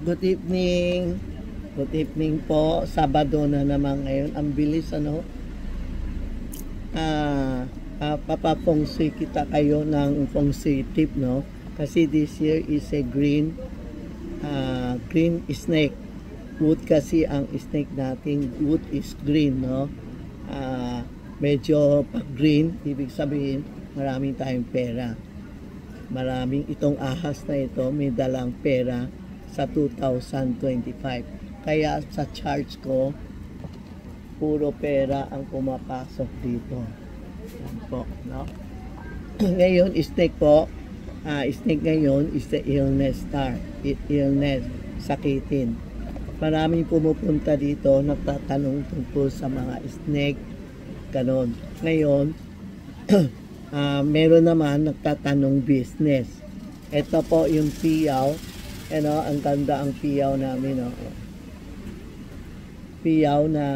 Good evening. Good evening po. Sabado na naman ngayon. Ang bilis ano. Papapongsi kita kayo ng fongsi tip, no? Kasi this year is a green snake. Wood kasi ang snake natin. Wood is green, no? Medyo pag green, ibig sabihin maraming tayong pera. Maraming itong ahas na ito may dalang pera sa 2025. Kaya sa charge ko, puro pera ang pumapasok dito. Yan po, no? Ngayon, snake po. Snake ngayon is the illness star. Illness, sakitin. Maraming pumupunta dito, nagtatanong tungkol sa mga snake, ganon. Ngayon, meron naman nagtatanong business. Ito po yung piyaw. Ano, ang ganda ang piyaw namin, no? Piyaw na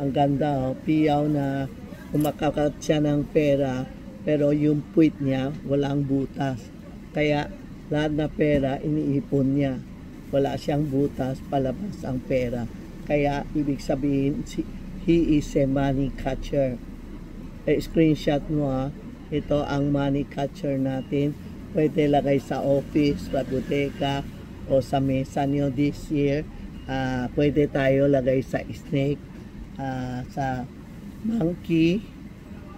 ang ganda, oh. Piyaw na kumakakat siya ng pera, pero yung puwit niya walang butas. Kaya lahat na pera iniipon niya. Wala siyang butas, palabas ang pera. Kaya ibig sabihin, he is a money catcher. Screenshot mo, ha. Ito ang money catcher natin. Pwede lagay sa office, sa buteka, o sa mesa nyo this year. Pwede tayo lagay sa snake, sa monkey,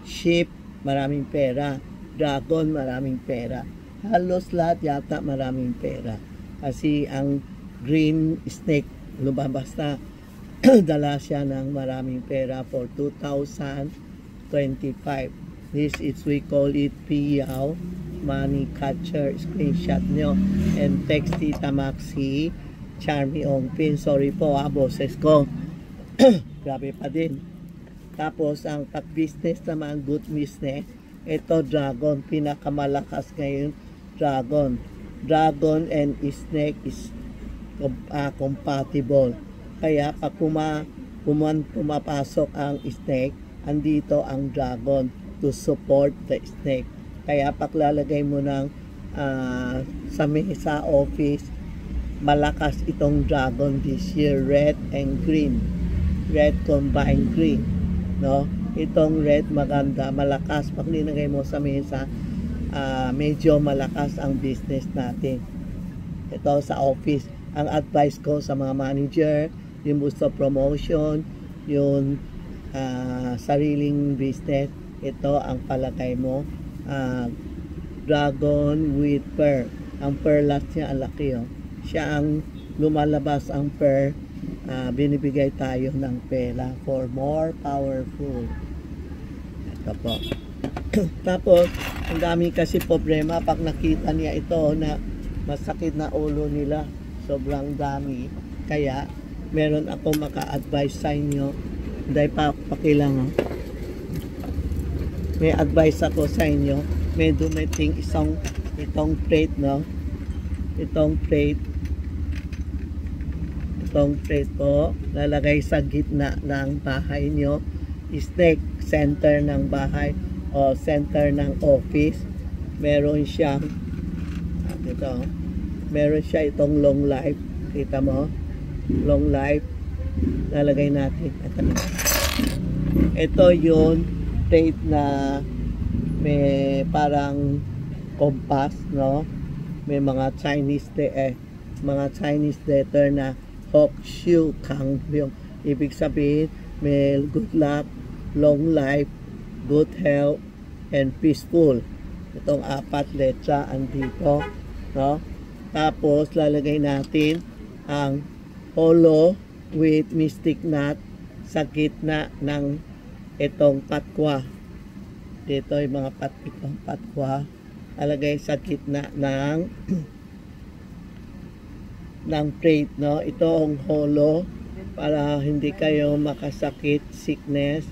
sheep, maraming pera. Dragon, maraming pera. Halos lahat yata maraming pera. Kasi ang green snake, lumabas na, dala siya ng maraming pera for 2025. This is, we call it piyaw, money catcher. Screenshot nyo and text Tita Maxi, Charmy Ongpin. Sorry po, boses ko. Grabe pa din. Tapos ang pag-business naman, good business. Ito dragon, pinakamalakas ngayon, dragon. Dragon and snake is compatible. Kaya pag pumapasok ang snake, andito ang dragon to support the snake. Kaya paglalagay mo ng sa office, malakas itong dragon this year, red and green. Red combined green, no? Itong red maganda, malakas. Pag linagay mo sa mesa, medyo malakas ang business natin. Ito sa office. Ang advice ko sa mga manager, yung gusto promotion, yung sariling business, ito ang palagay mo. Dragon with pearl. Ang perlas niya, ang laki, oh. Siya ang lumalabas ang pearl. Binibigay tayo ng pera for more powerful. Ito po. Tapos, ang dami kasi problema pag nakita niya ito na masakit na ulo nila. Sobrang dami. Kaya, meron ako maka-advise sa inyo. Dahil pakilang, may advice ako sa inyo. May dumating itong plate, no? Itong plate po, lalagay sa gitna ng bahay nyo. Snake, center ng bahay o center ng office. Meron siyang meron siya itong long life. Kita mo? Long life. Lalagay natin. Ito yun, plate na may parang compass, no? May mga Chinese letter na Hok Shu Kang Byung. Ibig sabihin, may good luck, long life, good health, and peaceful. Itong 4 letra andito, no? Tapos lalagay natin ang holo with mystic knot sa gitna ng itong patwa. Dito yung mga itong patwa. Lalagay sa gitna ng plate, no? Ito ang holo para hindi kayo makasakit, sickness,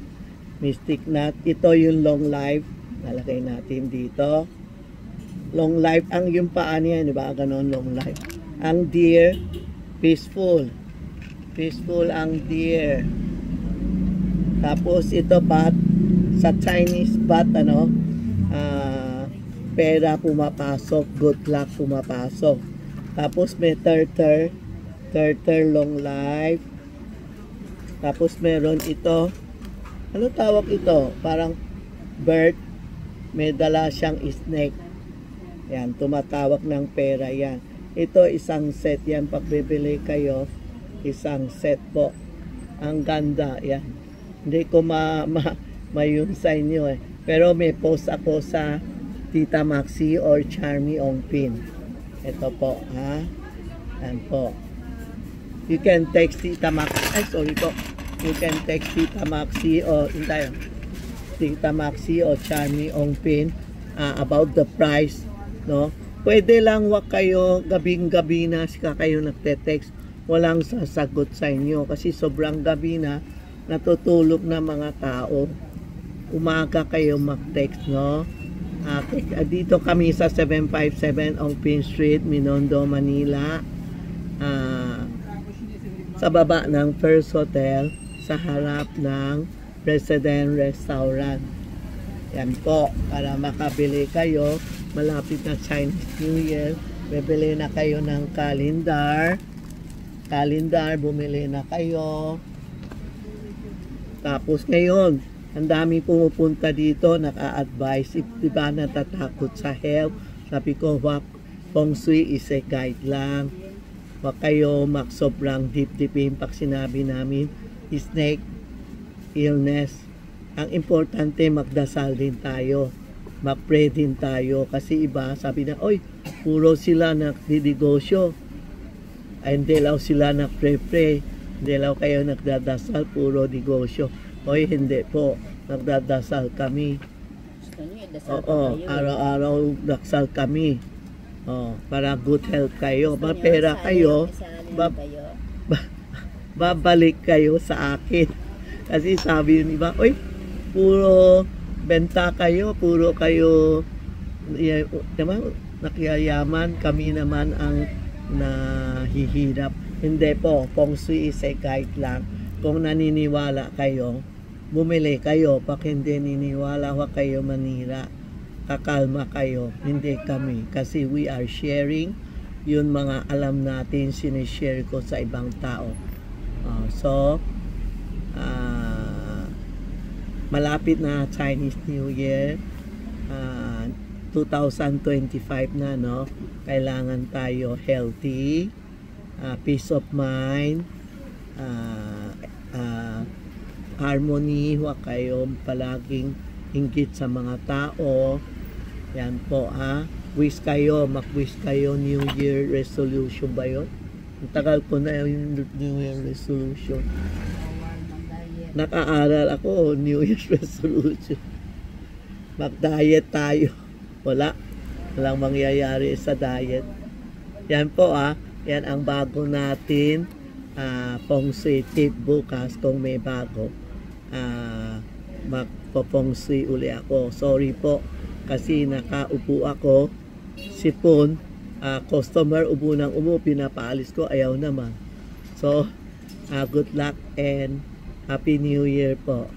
mystic knot. Ito yung long life. Lalagay natin dito. Long life, ang yung paa niya, di ba? Ganon, long life. Ang deer, peaceful. Peaceful ang deer. Tapos ito bat, sa Chinese bat, pera pumapasok, good luck pumapasok. Tapos may Turtle long life. Tapos meron ito. Ano tawag ito? Parang bird. May dala siyang snake. Yan, tumatawag ng pera yan. Ito isang set yan. Pag bibili kayo, isang set po. Ang ganda yan. Hindi ko mayun sa inyo eh. Pero may post ako sa Tita Maxi or Charmy Ongpin. Ito po, ha? Yan po. You can text Tita Maxi. Ay, sorry po. You can text Tita Maxi o Tita Maxi o Charmy Ongpin about the price, no? Pwede lang wag kayo gabing-gabi na kayo nagte-text. Walang sasagot sa inyo kasi sobrang gabi na natutulog na mga tao. Umaga kayo mag-text, no? Dito kami sa 757 Ongpin Street, Minondo, Manila. Sa baba ng First Hotel, sa harap ng President Restaurant. Yan po, para makabili kayo. Malapit na Chinese New Year. Bibili na kayo ng calendar. Bumili na kayo. Tapos ngayon, ang dami pumupunta dito, naka-advise. Diba natatakot sa health? Sabi ko, Feng Shui is a guide lang. Huwag kayo sobrang deep-deepin pag sinabi namin, snake, illness. Ang importante, magdasal din tayo. Mag-pray din tayo. Kasi iba, sabi na, oy, puro sila nagdidegosyo. Ay, hindi lang sila nag-pray-pray. Hindi lang kayo nagdadasal, puro negosyo. Oy, hindi po. Nagdadasal kami. Oo, araw-araw dasal kami. Para good health kayo. Mapera kayo, babalik kayo sa akin. Kasi sabi yung iba, oy, puro benta kayo, puro kayo nakiyayaman, kami naman ang nahihirap. Hindi po, Feng Shui is a guide lang. Kung naniniwala kayo, bumili kayo. Pag hindi niniwala, huwag kayo manira. Kakalma kayo, hindi kami. Kasi we are sharing yun mga alam natin, sinishare ko sa ibang tao. Malapit na Chinese New Year. 2025 na, no? Kailangan tayo healthy, peace of mind, harmony. Huwag kayo palaging inggit sa mga tao. Yan po, ha? Wish kayo, mag-wish kayo, New Year resolution ba yun? Ang tagal ko na yung New Year resolution. Naka-aral ako, New Year resolution. Mag-diet tayo. Walang mangyayari sa diet. Yan po, ha? Yan ang bago natin. Feng Shui tip bukas kung may bago. Magpo-Feng Shui uli ako. Sorry po. Kasi nakaupo ako, sipon, customer upo ng upo, pinapaalis ko, ayaw naman. So, good luck and Happy New Year po.